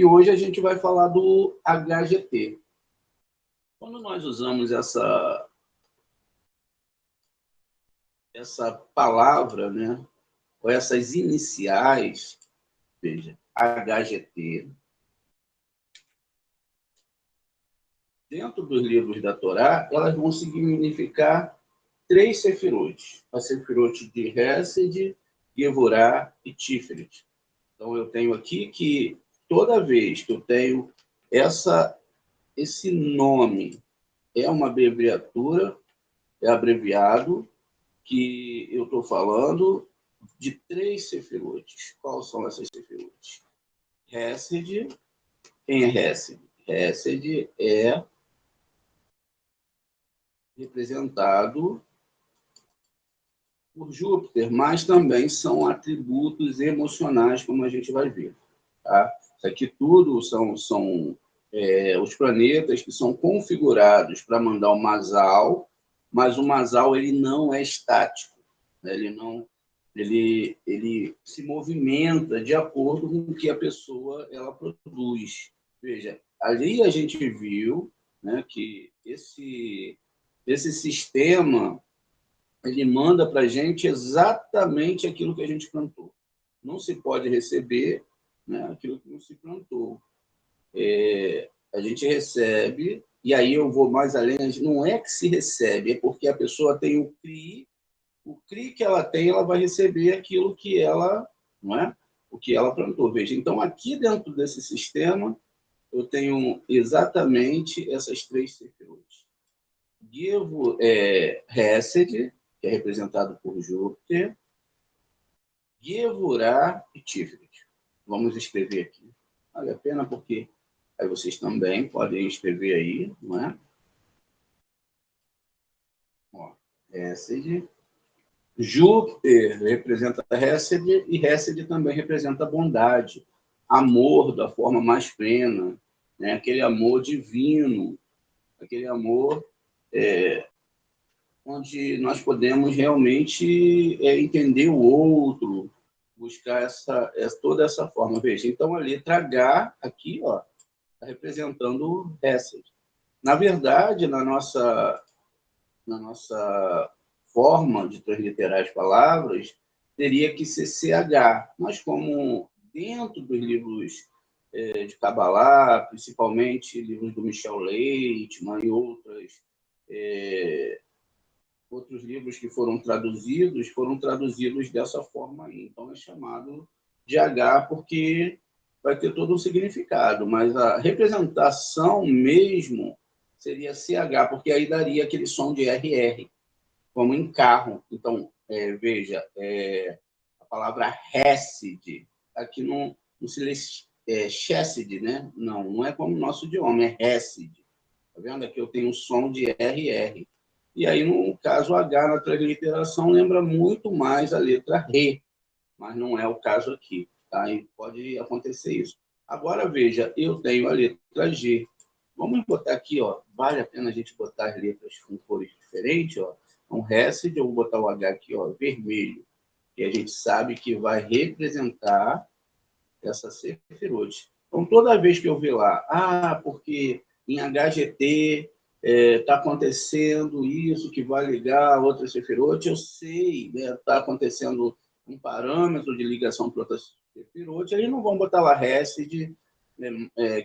E hoje a gente vai falar do HGT. Quando nós usamos essa palavra, né, ou essas iniciais, veja, HGT, dentro dos livros da Torá, elas vão significar 3 sefirot. A sefirot de Hesed, Gevurah e Tiferet. Então, eu tenho aqui que toda vez que eu tenho esse nome, é uma abreviatura, é abreviado, que eu estou falando de 3 sefirotes. Quais são essas sefirotes? Hesed. Quem é Hesed? Hesed é representado por Júpiter, mas também são atributos emocionais, como a gente vai ver. Tá? Isso aqui tudo são os planetas que são configurados para mandar o Masal, mas o Masal ele não é estático, né? Ele se movimenta de acordo com o que a pessoa ela produz. Veja, ali a gente viu, né, que esse sistema ele manda para a gente exatamente aquilo que a gente plantou. Não se pode receber, né, aquilo que não se plantou. A gente recebe, e aí eu vou mais além, não é que se recebe, é porque a pessoa tem o CRI que ela tem, ela vai receber aquilo que ela, não é? O que ela plantou. Veja, então aqui dentro desse sistema, eu tenho exatamente essas 3 sefirot. Hesed, que é representado por Júpiter, Gevurah e Tiferet. Vamos escrever aqui. Vale a pena porque aí vocês também podem escrever aí, não é? Ó, Hesed. Júpiter representa Hesed e Hesed também representa bondade, amor da forma mais plena, né? Aquele amor divino, aquele amor onde nós podemos realmente entender o outro, buscar toda essa forma. Veja, então a letra H aqui está representando Hesed. Na verdade, na nossa forma de transliterar as palavras, teria que ser CH, mas como dentro dos livros de Kabbalah, principalmente livros do Michel Leitman e outros livros que foram traduzidos dessa forma aí. Então é chamado de H porque vai ter todo um significado, mas a representação mesmo seria CH, porque aí daria aquele som de RR, como em carro. Então, veja, a palavra Hesed, aqui não se lê Chesed, né? Não é como o nosso idioma, é Hesed. Tá vendo? Aqui eu tenho um som de RR. E aí, no caso, H na transliteração lembra muito mais a letra Re, mas não é o caso aqui. Tá? E pode acontecer isso. Agora, veja, eu tenho a letra G. Vamos botar aqui, vale a pena a gente botar as letras com cores diferentes. Um Hesed, eu vou botar o H aqui, vermelho, que a gente sabe que vai representar essa Sefirot. Então, toda vez que eu ver lá, porque em HGT está acontecendo isso que vai ligar a outra Sefirot, eu sei, está acontecendo um parâmetro de ligação para outra Sefirot, eles não vão botar lá Hesed,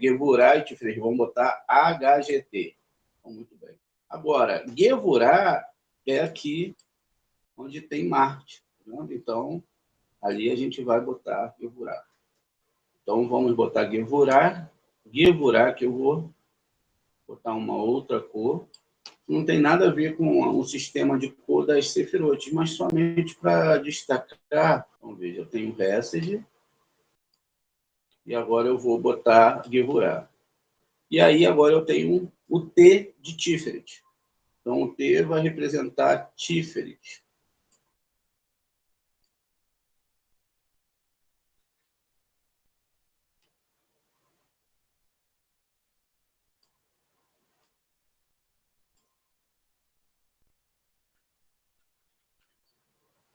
Gevurah e Tiferet, vão botar HGT. Então, muito bem. Agora, Gevurah é aqui onde tem Marte. Né? Então, ali a gente vai botar Gevurah. Então, vamos botar Gevurah, que eu vou botar uma outra cor. Não tem nada a ver com o sistema de cor das Sefirot, mas somente para destacar. Então, veja, eu tenho Hesed, e agora eu vou botar Gevurah. E aí, agora eu tenho o T de Tiferet. Então, o T vai representar Tiferet.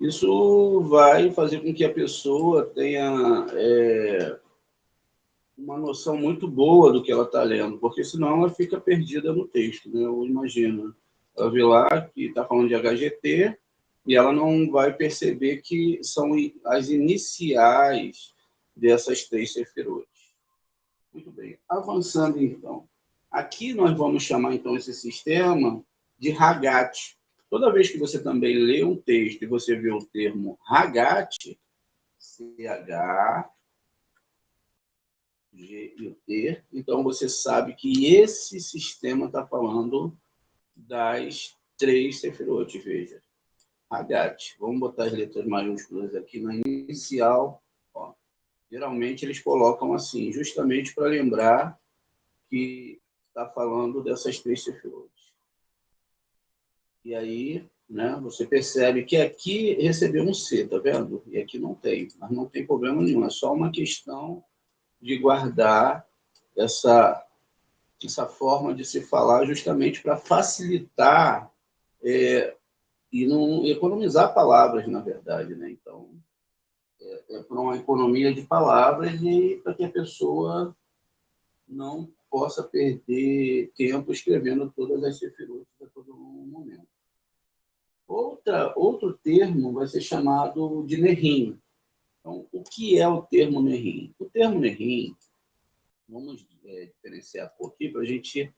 Isso vai fazer com que a pessoa tenha uma noção muito boa do que ela está lendo, porque senão ela fica perdida no texto, né? Eu imagino. Ela vê lá que está falando de HGT e ela não vai perceber que são as iniciais dessas três sefirot. Muito bem. Avançando, então. Aqui nós vamos chamar, então, esse sistema de Hagat. Toda vez que você também lê um texto e você vê o termo Hagat, C-H-G-U-T, então você sabe que esse sistema está falando das três sefirot, veja. Hagat. Vamos botar as letras maiúsculas aqui na inicial. Ó. Geralmente eles colocam assim, justamente para lembrar que está falando dessas três sefirot. E aí, né, você percebe que aqui recebeu um C, tá vendo? E aqui não tem, mas não tem problema nenhum. É só uma questão de guardar essa forma de se falar justamente para facilitar e não economizar palavras, na verdade, né? Então, para uma economia de palavras e para que a pessoa não possa perder tempo escrevendo todas as sefirot a todo momento. Outro termo vai ser chamado de Nerim. Então, o que é o termo Nerim? O termo Nerim, vamos diferenciar um pouquinho para a gente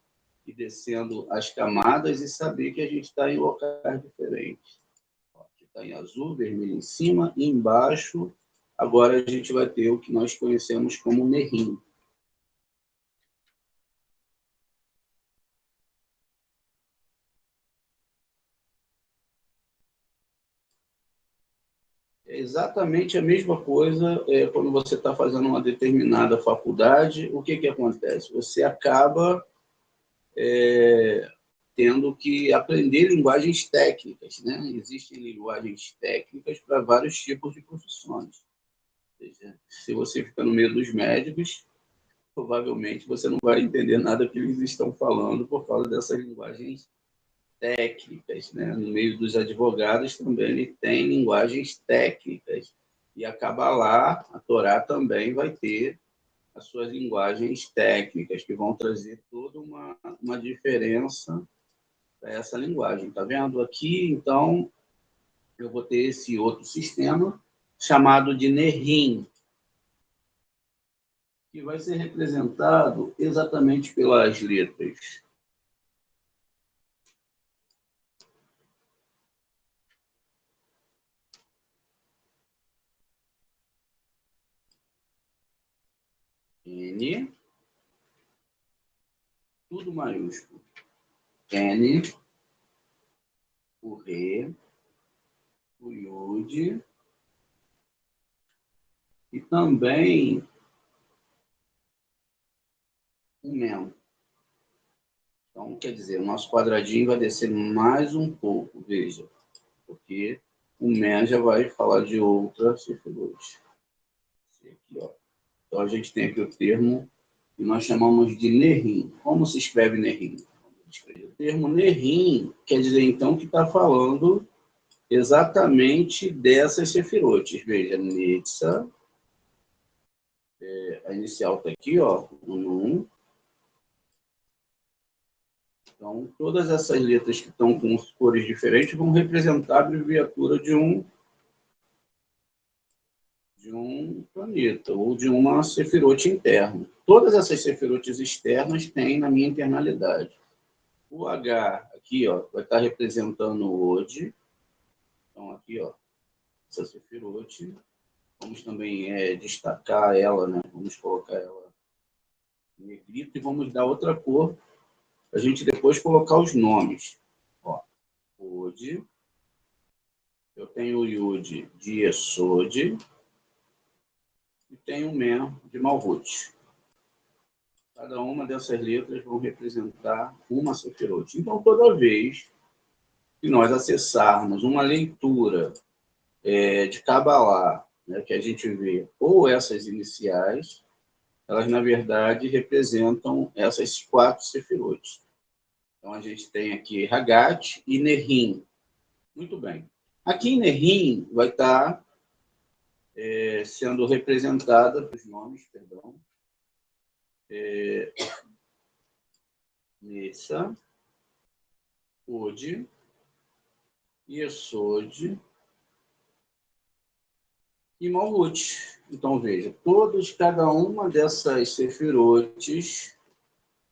ir descendo as camadas e saber que a gente está em locais diferentes. Aqui está em azul, vermelho em cima, e embaixo, agora a gente vai ter o que nós conhecemos como Nerim. É exatamente a mesma coisa quando você está fazendo uma determinada faculdade. O que acontece? Você acaba tendo que aprender linguagens técnicas, né? Existem linguagens técnicas para vários tipos de profissões. Ou seja, se você fica no meio dos médicos, provavelmente você não vai entender nada que eles estão falando por causa dessas linguagens técnicas, né? No meio dos advogados também ele tem linguagens técnicas. E a Kabbalah, a Torá também vai ter as suas linguagens técnicas, que vão trazer toda uma diferença para essa linguagem. Está vendo? Aqui, então, eu vou ter esse outro sistema chamado de Nerim, que vai ser representado exatamente pelas letras N, tudo maiúsculo. N, o Re, o Yud, e também o Men. Então, quer dizer, o nosso quadradinho vai descer mais um pouco, veja, porque o Men já vai falar de outra sefirot. Aqui, ó. Então, a gente tem aqui o termo que nós chamamos de Nerim. Como se escreve Nerim? O termo Nerim quer dizer, então, que está falando exatamente dessas sefirot. Veja, Netza, a inicial está aqui, ó, um. Então, todas essas letras que estão com cores diferentes vão representar a abreviatura de um planeta ou de uma sefirot interna. Todas essas sefirotes externas têm na minha internalidade. O H aqui, ó, vai estar representando o Od. Então, aqui, ó, essa sefirot. Vamos também destacar ela, né? Vamos colocar ela em negrito e vamos dar outra cor para a gente depois colocar os nomes. Ó, Od. Eu tenho o Yud de Yesod e tenho o Men de Malhut. Cada uma dessas letras vão representar uma sefirot. Então, toda vez que nós acessarmos uma leitura de Kabbalah, né, que a gente vê ou essas iniciais, elas, na verdade, representam essas quatro sefirot. Então, a gente tem aqui Hagat e Nerim. Muito bem. Aqui em Nerim vai estar sendo representada, os nomes, perdão, Nessa, Ode, Yesod e Malhut. Então, veja, cada uma dessas sefirotes,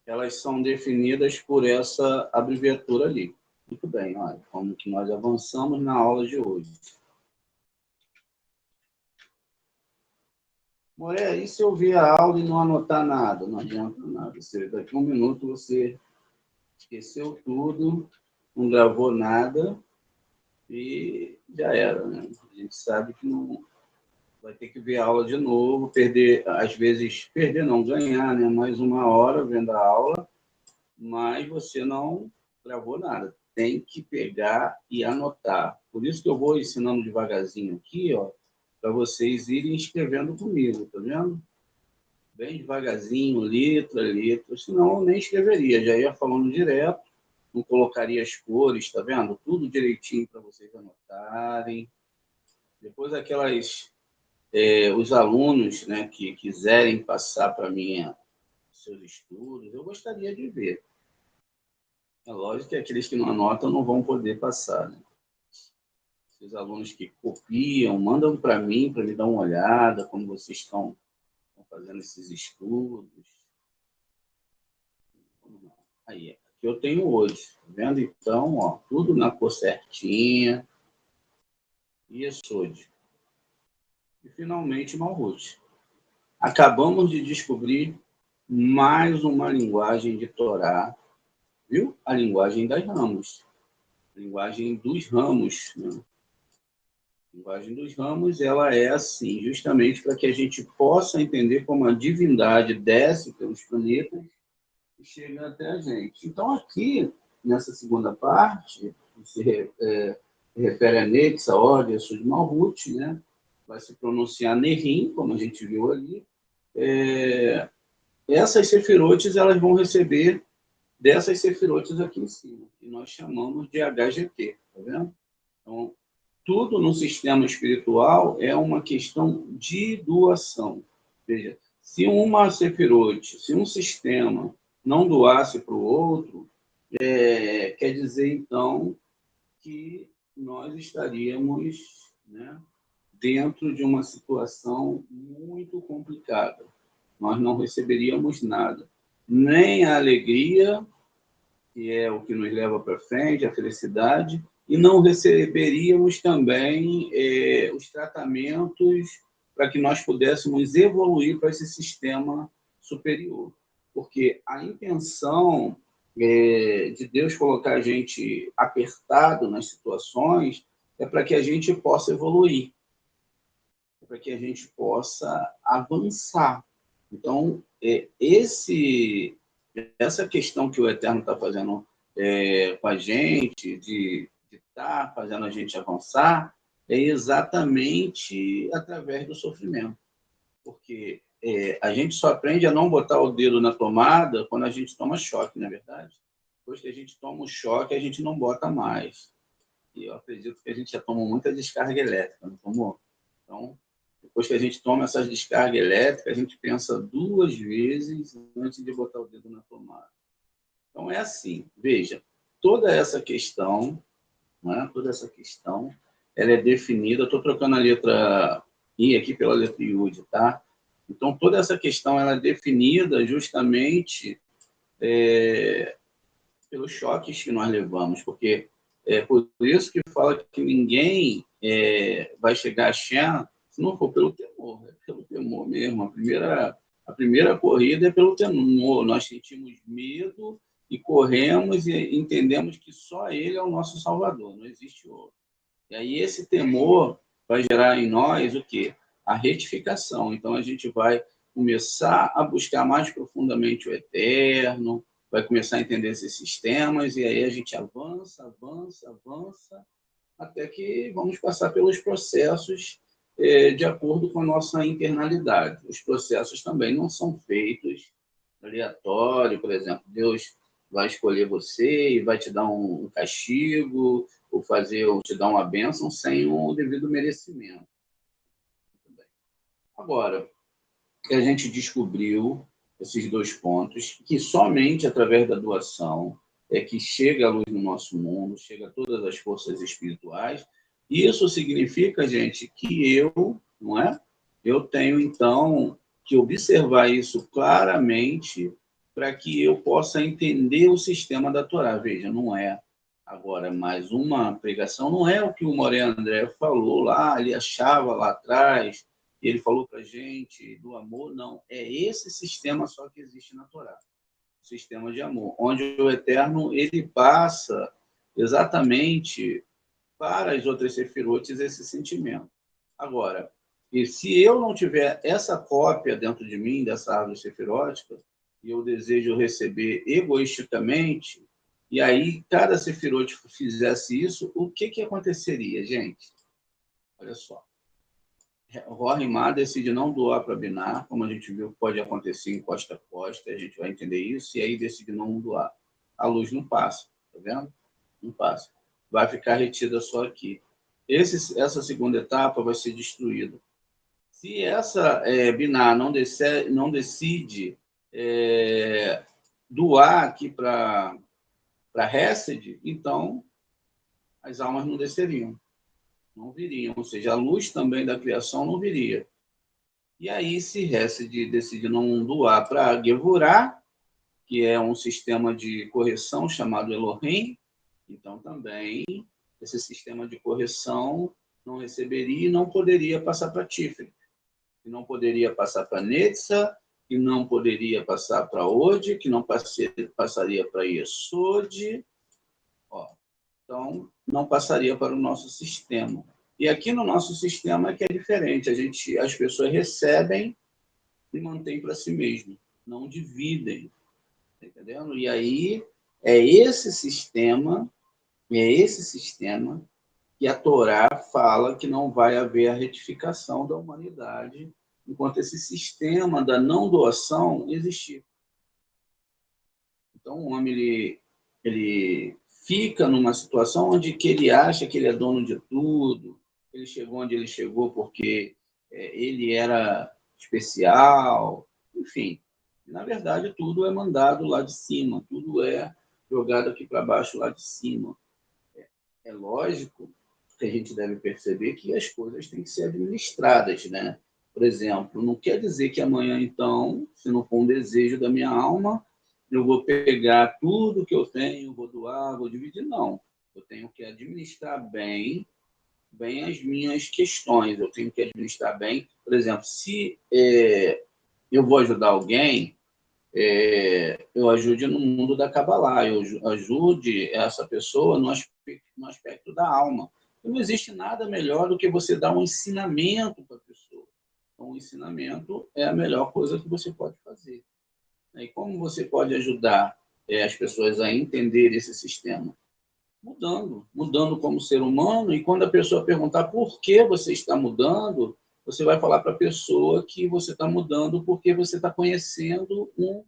elas são definidas por essa abreviatura ali. Muito bem, olha, como que nós avançamos na aula de hoje. Moré, e se eu ver a aula e não anotar nada? Não adianta nada. Daqui a um minuto você esqueceu tudo, não gravou nada e já era, né? A gente sabe que não vai ter que ver a aula de novo, perder, às vezes, perder não, ganhar, né? Mais uma hora vendo a aula, mas você não gravou nada. Tem que pegar e anotar. Por isso que eu vou ensinando devagarzinho aqui, ó, para vocês irem escrevendo comigo, tá vendo? Bem devagarzinho, letra a letra, senão eu nem escreveria, já ia falando direto, não colocaria as cores, tá vendo? Tudo direitinho para vocês anotarem. Depois os alunos, né, que quiserem passar para mim seus estudos, eu gostaria de ver. É lógico que aqueles que não anotam não vão poder passar, né? Os alunos que copiam, mandam para mim dar uma olhada, como vocês estão fazendo esses estudos. Aí, aqui eu tenho hoje, tá vendo? Então, ó, tudo na cor certinha. Yesod. E, finalmente, Malhut. Acabamos de descobrir mais uma linguagem de Torá, viu? A linguagem das ramos. A linguagem dos ramos, né? A linguagem dos ramos, ela é assim, justamente para que a gente possa entender como a divindade desce pelos planetas e chega até a gente. Então, aqui, nessa segunda parte, se refere a Nexa, Ode, Yesod, Malhut, né? Vai se pronunciar Nerim, como a gente viu ali. Essas sefirotes, elas vão receber dessas sefirotes aqui em cima, que nós chamamos de HGT, tá vendo? Então, tudo no sistema espiritual é uma questão de doação. Veja, se uma sefirote, se um sistema não doasse para o outro, quer dizer, então, que nós estaríamos, né, dentro de uma situação muito complicada. Nós não receberíamos nada. Nem a alegria, que é o que nos leva para frente, a felicidade, e não receberíamos também os tratamentos para que nós pudéssemos evoluir para esse sistema superior. Porque a intenção de Deus colocar a gente apertado nas situações é para que a gente possa evoluir, para que a gente possa avançar. Então, essa questão que o Eterno está fazendo com a gente, de estar fazendo a gente avançar, é exatamente através do sofrimento. Porque a gente só aprende a não botar o dedo na tomada quando a gente toma choque, não é verdade? Depois que a gente toma o choque, a gente não bota mais. E eu acredito que a gente já tomou muita descarga elétrica, não tomou? Então, depois que a gente toma essas descargas elétricas, a gente pensa 2 vezes antes de botar o dedo na tomada. Então, é assim, veja, toda essa questão, né, ela é definida, eu estou trocando a letra I aqui pela letra Yud, tá? Então, toda essa questão ela é definida justamente pelos choques que nós levamos, porque é por isso que fala que ninguém vai chegar a Shem se não for pelo temor, é pelo temor mesmo. A primeira corrida é pelo temor. Nós sentimos medo e corremos e entendemos que só Ele é o nosso Salvador, não existe outro. E aí esse temor vai gerar em nós o quê? A retificação. Então a gente vai começar a buscar mais profundamente o Eterno, vai começar a entender esses sistemas, e aí a gente avança, até que vamos passar pelos processos de acordo com a nossa internalidade. Os processos também não são feitos aleatório, por exemplo, Deus vai escolher você e vai te dar um castigo, ou te dar uma bênção sem o devido merecimento. Agora, que a gente descobriu esses dois pontos, que somente através da doação é que chega a luz no nosso mundo, chega a todas as forças espirituais. Isso significa, gente, que não é? Eu tenho, então, que observar isso claramente para que eu possa entender o sistema da Torá. Veja, não é agora mais uma pregação, não é o que o Moreno André falou lá, ele achava lá atrás, ele falou para a gente do amor, não. É esse sistema só que existe na Torá. O sistema de amor, onde o Eterno ele passa exatamente para as outras sefirotes esse sentimento. Agora, e se eu não tiver essa cópia dentro de mim, dessa árvore sefirótica, e eu desejo receber egoisticamente, e aí cada sefirote fizesse isso, o que aconteceria, gente? Olha só. O Rorimá decide não doar para Binar, como a gente viu, pode acontecer em costa a costa, a gente vai entender isso, e aí decide não doar. A luz não passa, tá vendo? Não passa. Vai ficar retida só aqui. Essa segunda etapa vai ser destruída. Se essa Binar não decide doar aqui para Hesed, então as almas não desceriam. Não viriam, ou seja, a luz também da criação não viria. E aí, se Hesed decide não doar para Gevurah, que é um sistema de correção chamado Elohim, então também esse sistema de correção não receberia e não poderia passar para Tiferet, e não poderia passar para Netza, que não poderia passar para Od, que não passaria para Yesod, então não passaria para o nosso sistema. E aqui no nosso sistema é que é diferente. As pessoas recebem e mantêm para si mesmo, não dividem. Tá entendendo? E aí é esse sistema que a Torá fala que não vai haver a retificação da humanidade enquanto esse sistema da não doação existir. Então o homem ele fica numa situação onde que ele acha que ele é dono de tudo, ele chegou onde ele chegou porque ele era especial, enfim. Na verdade, tudo é mandado lá de cima, tudo é jogado aqui para baixo lá de cima. É lógico que a gente deve perceber que as coisas têm que ser administradas, né? Por exemplo, não quer dizer que amanhã, então, se não for um desejo da minha alma, eu vou pegar tudo que eu tenho, vou doar, vou dividir, não. Eu tenho que administrar bem as minhas questões, eu tenho que administrar bem. Por exemplo, se eu vou ajudar alguém, eu ajude no mundo da Kabbalah, eu ajude essa pessoa no aspecto da alma. Não existe nada melhor do que você dar um ensinamento para a pessoa. Então, o ensinamento é a melhor coisa que você pode fazer. E como você pode ajudar as pessoas a entender esse sistema? Mudando como ser humano, e quando a pessoa perguntar por que você está mudando, você vai falar para a pessoa que você está mudando porque você está conhecendo um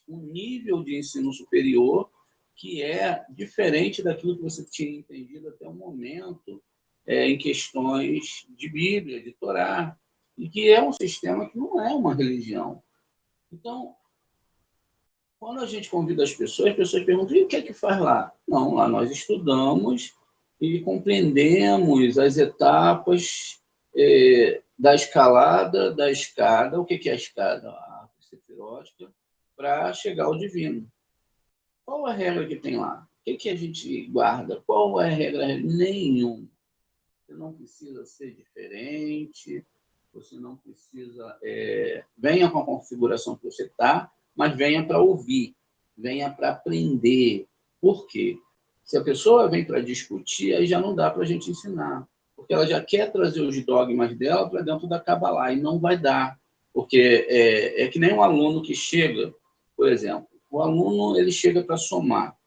nível de ensino superior que é diferente daquilo que você tinha entendido até o momento em questões de Bíblia, de Torá, e que é um sistema que não é uma religião. Então, quando a gente convida as pessoas perguntam, e o que é que faz lá? Não, lá nós estudamos e compreendemos as etapas da escalada, da escada. O que é a escada? A árvore sefirótica, para chegar ao divino. Qual a regra que tem lá? O que a gente guarda? Qual é a regra? Nenhuma. Você não precisa ser diferente, você não precisa... venha com a configuração que você está, mas venha para ouvir, venha para aprender. Por quê? Se a pessoa vem para discutir, aí já não dá para a gente ensinar, porque ela já quer trazer os dogmas dela para dentro da Kabbalah, e não vai dar, porque é que nem um aluno que chega, por exemplo, o aluno ele chega para somar.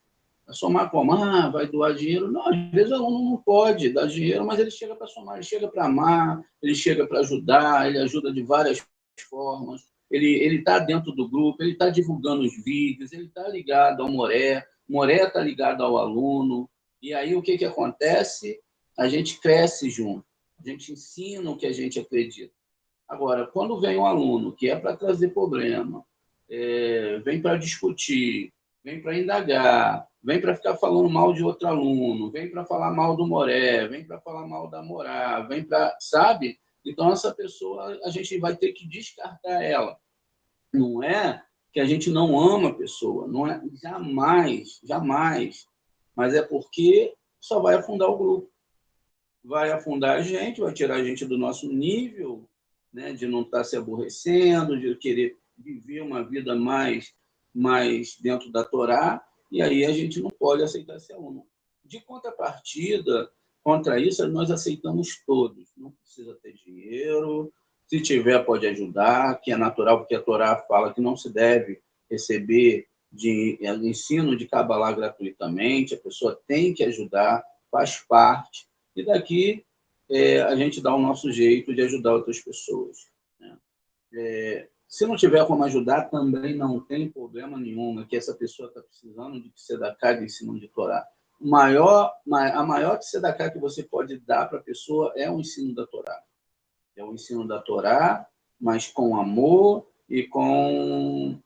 Somar como? Vai doar dinheiro? Não, às vezes o aluno não pode dar dinheiro, mas ele chega para somar, ele chega para amar, ele chega para ajudar, ele ajuda de várias formas. ele está dentro do grupo, ele está divulgando os vídeos, ele está ligado ao Moré, o Moré está ligado ao aluno, e aí o que acontece? A gente cresce junto, a gente ensina o que a gente acredita. Agora, quando vem um aluno que é para trazer problema, vem para discutir, vem para indagar, vem para ficar falando mal de outro aluno, vem para falar mal do Moré, vem para falar mal da Morá, vem para, sabe? Então, essa pessoa, a gente vai ter que descartar ela. Não é que a gente não ama a pessoa, não é jamais, jamais, mas é porque só vai afundar o grupo. Vai afundar a gente, vai tirar a gente do nosso nível, né, de não estar se aborrecendo, de querer viver uma vida mais dentro da Torá, e aí a gente não pode aceitar esse aluno. De contrapartida, contra isso, nós aceitamos todos. Não precisa ter dinheiro, se tiver, pode ajudar, que é natural, porque a Torá fala que não se deve receber de ensino de Cabalá gratuitamente, a pessoa tem que ajudar, faz parte, e daqui a gente dá o nosso jeito de ajudar outras pessoas. Né? Se não tiver como ajudar, também não tem problema nenhum, é que essa pessoa está precisando de tzedaká, de ensino de Torá. A maior tzedaká que você pode dar para a pessoa é o ensino da Torá. É o ensino da Torá, mas com amor e com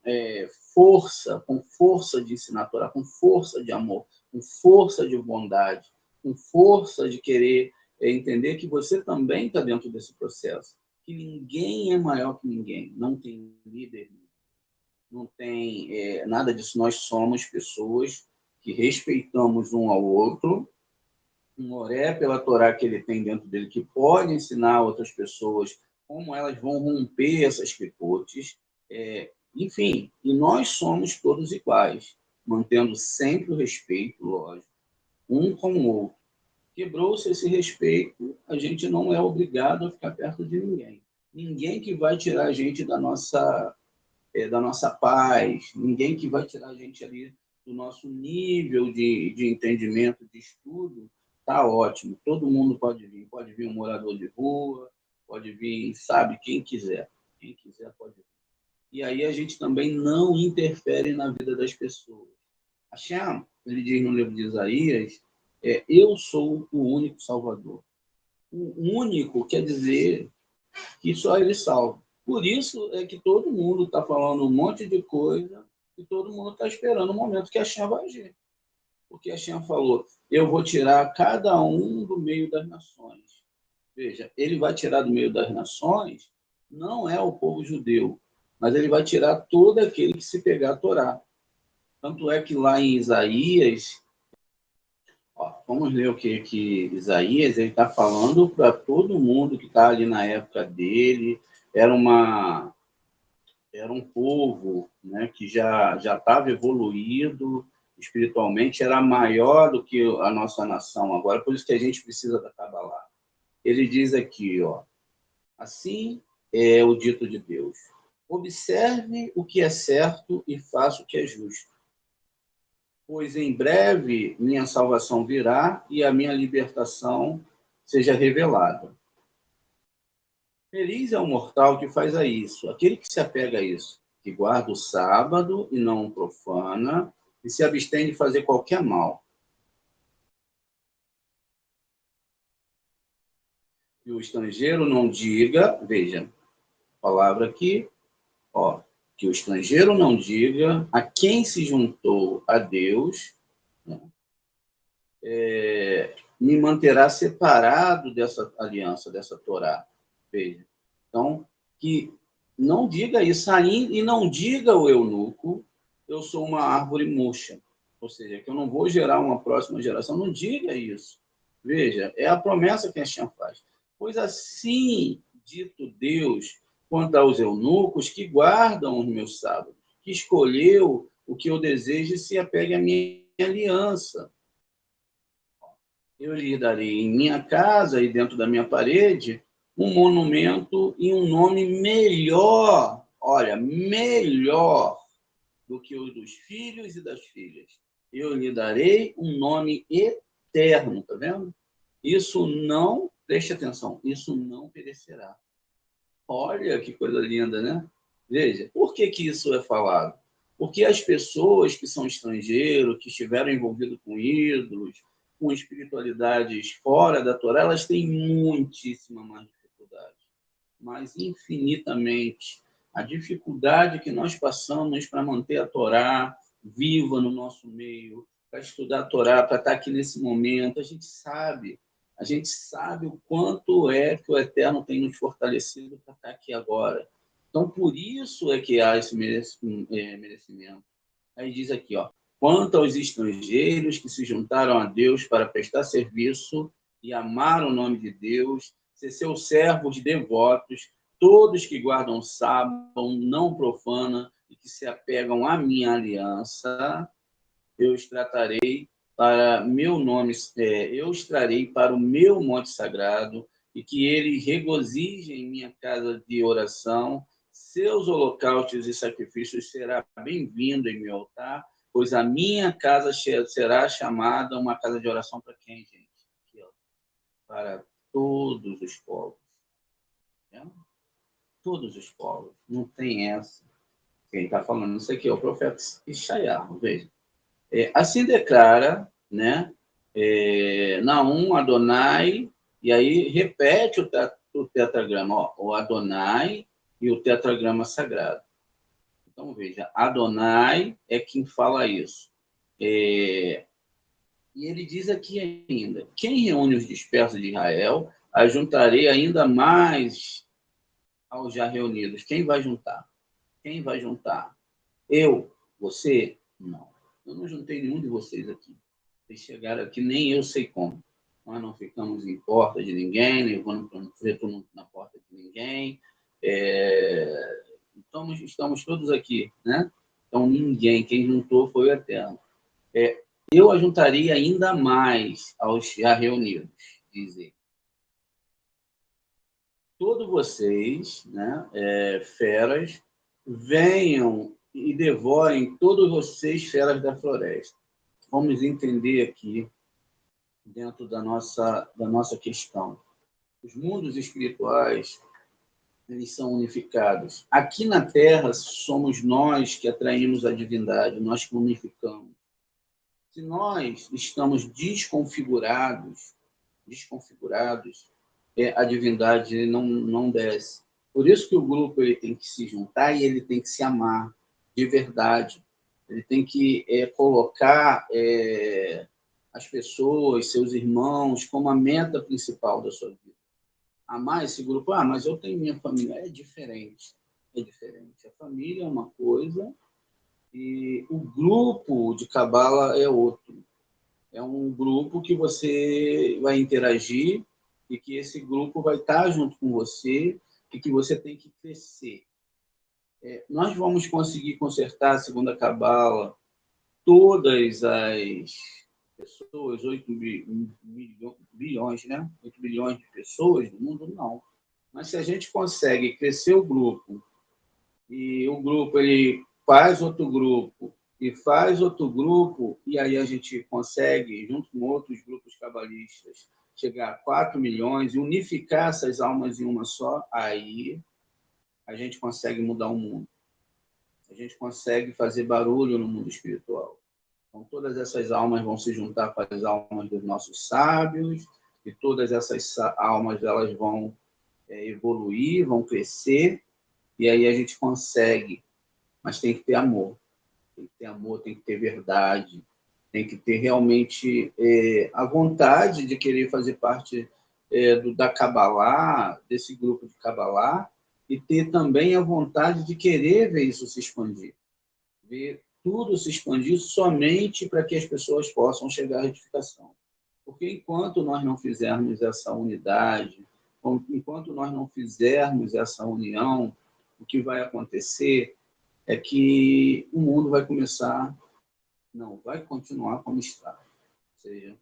força de ensinar a Torá, com força de amor, com força de bondade, com força de querer entender que você também está dentro desse processo, que ninguém é maior que ninguém, não tem líder, não tem nada disso. Nós somos pessoas que respeitamos um ao outro, um Moré pela Torá que ele tem dentro dele, que pode ensinar outras pessoas como elas vão romper essas clipotes. Enfim, e nós somos todos iguais, mantendo sempre o respeito, lógico, um com o outro. Quebrou-se esse respeito, a gente não é obrigado a ficar perto de ninguém. Ninguém que vai tirar a gente da nossa paz, ninguém que vai tirar a gente ali do nosso nível de entendimento, de estudo, tá ótimo. Todo mundo pode vir um morador de rua, pode vir, sabe, quem quiser pode vir. E aí a gente também não interfere na vida das pessoas. Hashem, ele diz no livro de Isaías, eu sou o único Salvador. O único quer dizer que só ele salva. Por isso é que todo mundo está falando um monte de coisa e todo mundo está esperando o momento que Hashem vai agir. Porque Hashem falou, eu vou tirar cada um do meio das nações. Veja, ele vai tirar do meio das nações, não é o povo judeu, mas ele vai tirar todo aquele que se pegar a Torá. Tanto é que lá em Isaías, vamos ler o que Isaías está falando para todo mundo que está ali na época dele. Era um povo, né, que já estava evoluído espiritualmente, era maior do que a nossa nação agora, por isso que a gente precisa da Cabalá. Ele diz aqui, assim é o dito de Deus: observe o que é certo e faça o que é justo, pois em breve minha salvação virá e a minha libertação seja revelada. Feliz é o mortal que faz isso, aquele que se apega a isso, que guarda o sábado e não o profana, e se abstém de fazer qualquer mal. Que o estrangeiro não diga, veja, palavra aqui, que o estrangeiro não diga a quem se juntou a Deus, né, me manterá separado dessa aliança, dessa Torá. Veja. Então, que não diga isso ainda, e não diga o eunuco, eu sou uma árvore murcha. Ou seja, que eu não vou gerar uma próxima geração. Não diga isso. Veja, é a promessa que a Hashem faz. Pois assim, dito Deus, quanto aos eunucos que guardam os meus sábados, que escolheu o que eu desejo e se apegue à minha aliança. Eu lhe darei em minha casa e dentro da minha parede um monumento e um nome melhor, olha, melhor do que o dos filhos e das filhas. Eu lhe darei um nome eterno, tá vendo? Isso não, preste atenção, isso não perecerá. Olha que coisa linda, né? Veja, por que que isso é falado? Porque as pessoas que são estrangeiros, que estiveram envolvidas com ídolos, com espiritualidades fora da Torá, elas têm muitíssima mais dificuldade, mas infinitamente. A dificuldade que nós passamos para manter a Torá viva no nosso meio, para estudar a Torá, para estar aqui nesse momento, a gente sabe o quanto é que o Eterno tem nos fortalecido para estar aqui agora. Então, por isso é que há esse merecimento. Aí diz aqui, ó, quanto aos estrangeiros que se juntaram a Deus para prestar serviço e amar o nome de Deus, ser seus servos devotos, todos que guardam o sábado, não profana e que se apegam à minha aliança, eu os tratarei para meu nome, eu os trarei para o meu monte sagrado e que eles regozijem em minha casa de oração. Seus holocaustos e sacrifícios será bem-vindo em meu altar, pois a minha casa será chamada uma casa de oração para quem, gente? Aqui, ó, para todos os povos. Né? Todos os povos. Não tem essa. Quem está falando isso aqui é o profeta Ishaiah, veja. Assim declara, né? Naum, Adonai, e aí repete o tetragrama, ó, o Adonai e o tetragrama sagrado. Então, veja, Adonai é quem fala isso. E ele diz aqui ainda, quem reúne os dispersos de Israel, ajuntarei ainda mais aos já reunidos. Quem vai juntar? Quem vai juntar? Eu? Você? Não. Eu não juntei nenhum de vocês aqui. Vocês chegaram aqui, nem eu sei como. Nós não ficamos em porta de ninguém, nem vamos na porta de ninguém. Estamos todos aqui, né? Então, ninguém, quem juntou foi o Eterno. Eu ajuntaria ainda mais aos já reunidos, dizer. Todos vocês, né, feras, venham e devorem todos vocês, feras da floresta. Vamos entender aqui, dentro da nossa questão. Os mundos espirituais, eles são unificados. Aqui na Terra, somos nós que atraímos a divindade, nós que unificamos. Se nós estamos desconfigurados, a divindade não desce. Por isso que o grupo ele tem que se juntar e ele tem que se amar de verdade. Ele tem que colocar as pessoas, seus irmãos, como a meta principal da sua vida. Amar esse grupo, mas eu tenho minha família. É diferente. É diferente. A família é uma coisa e o grupo de Cabala é outro. É um grupo que você vai interagir e que esse grupo vai estar junto com você e que você tem que crescer. Nós vamos conseguir consertar, segundo a Cabala, todas as pessoas, 8 bilhões, né? 8 bilhões de pessoas no mundo, não. Mas se a gente consegue crescer o grupo, e o grupo ele faz outro grupo, e faz outro grupo, e aí a gente consegue, junto com outros grupos cabalistas, chegar a 4 milhões e unificar essas almas em uma só, aí a gente consegue mudar o mundo. A gente consegue fazer barulho no mundo espiritual. Então, todas essas almas vão se juntar com as almas dos nossos sábios, e todas essas almas elas vão evoluir, vão crescer, e aí a gente consegue. Mas tem que ter amor. Tem que ter amor, tem que ter verdade, tem que ter realmente a vontade de querer fazer parte da Kabbalah, desse grupo de Kabbalah, e ter também a vontade de querer ver isso se expandir. Ver tudo se expandir somente para que as pessoas possam chegar à retificação. Porque enquanto nós não fizermos essa unidade, enquanto nós não fizermos essa união, o que vai acontecer é que o mundo vai vai continuar como está. Ou seja,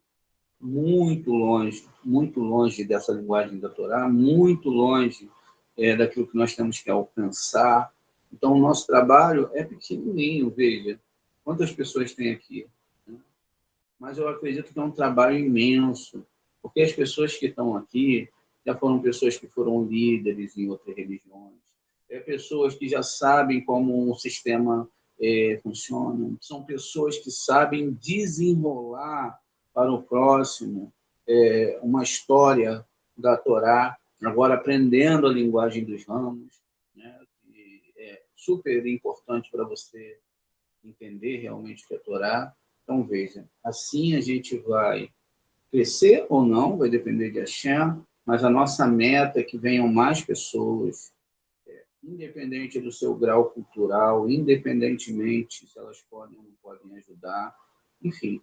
muito longe dessa linguagem da Torá, muito longe daquilo que nós temos que alcançar. Então, o nosso trabalho é pequenininho, veja, quantas pessoas tem aqui. Né? Mas eu acredito que é um trabalho imenso, porque as pessoas que estão aqui já foram pessoas que foram líderes em outras religiões, pessoas que já sabem como um sistema funciona, são pessoas que sabem desenrolar para o próximo uma história da Torá, agora aprendendo a linguagem dos ramos, né, que é super importante para você entender realmente o que é Torá. Então, veja, assim a gente vai crescer ou não, vai depender de Hashem, mas a nossa meta é que venham mais pessoas, independente do seu grau cultural, independentemente se elas podem ou não podem ajudar, enfim,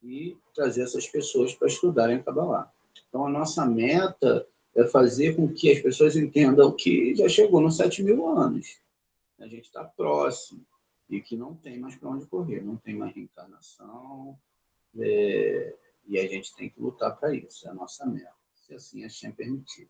e trazer essas pessoas para estudarem a Kabbalah. Então, a nossa meta é fazer com que as pessoas entendam que já chegou nos 7.000 anos. A gente está próximo e que não tem mais para onde correr, não tem mais reencarnação, e a gente tem que lutar para isso, é a nossa meta, se assim Hashem permitir.